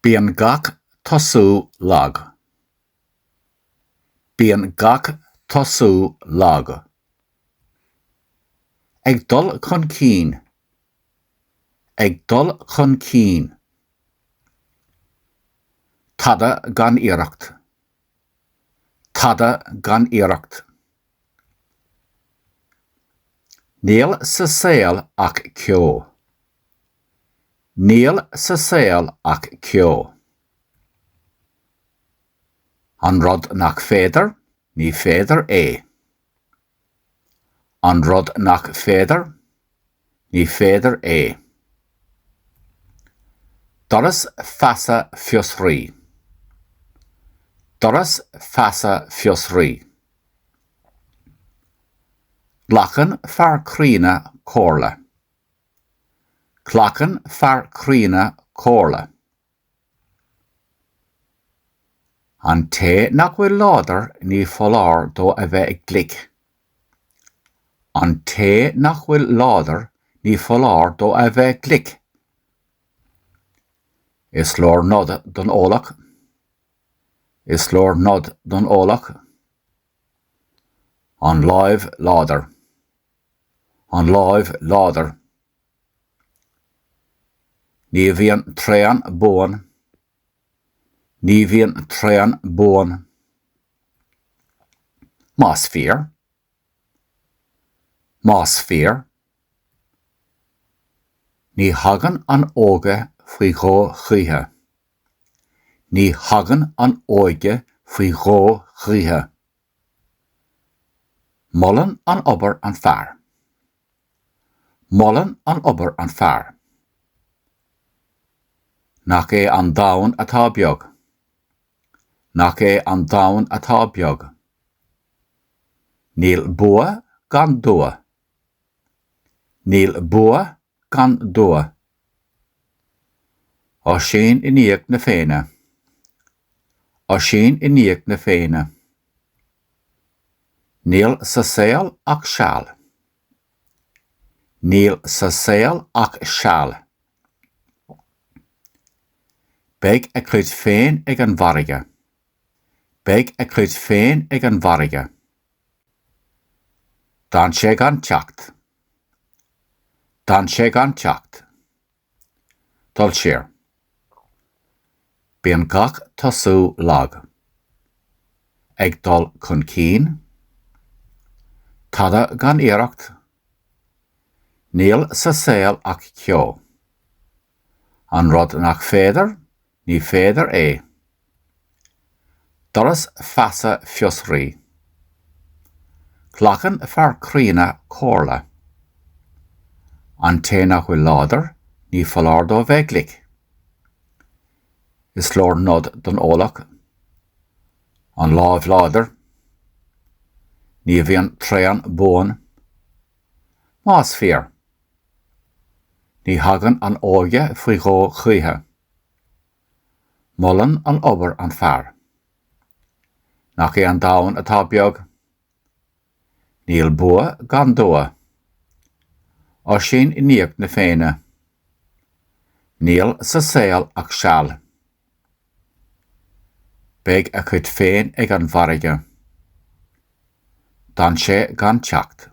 Bíonn gach tosú lag. Bíonn gach tosú lag. Ag dul chun cín. Ag dul chun cín. Tada gan iireacht. Tada gan iireacht. Níl sa saoil ach cio. Níl sa saoil ach cio. An rud nach féidir, ní féidir é. An rud nach féidir, ní féidir é. Doras feasa fios rí. Doras feasa fios rí. Glachan fear críne cóirle. Glachan fear críne cóirle. An té nach bhfuil láidir ní foláir dó a bheith ag glic. An té nach bhfuil láidir ní foláir dó a bheith ag glic. Is leor nod don ólach. Is leor nod don ólach. An láimh láidir. An láimh láidir. Ní bhíonn tréan buan. Ní bhíonn tréan buan. Más fíor. Más fíor. Ní hagan an óge faoi dhó chrithe. Ní hagan an óige faoi dhó chrithe. Mullen an obair an fearr. Mullen an obair an fearr. Nach é an domhan atá beag. Nach é an domhan atá beag. Níl bua gan dua. Níl bua gan dua. Ó sin iníoch na féine. Ó sin iníoch na féine. Níl sa saoil ach seall. Níl sa saoil ach seall. Beidh a chuid féin ag an bharige. Beidh a chuid féin ag an bharige. Dan sé gan teacht. Dan sé gan teacht. Dul siar. Bíonn gach tosú lag. Ag dul chun cín. Tada gan iireacht. Níl sa saoil ach cio. An rud nach féidir, ní féidir é. Doras feasa fios rí. Glachan fear críne cóirle. An té nach bhfuil láidir, ní foláir dó bheith glic. Is leor nod don ólach. An láimh láidir. Ní bhíonn tréan buan. Más fíor. Ní hagan an óige faoi dhó chrithe. Mullen an obair an fearr. Nach é an domhan atá beag. Níl bua gan dua. Ó sin iníoch na féine. Níl sa saoil ach seall. Beidh a chuid féin ag an bharige. Dan sé gan teacht.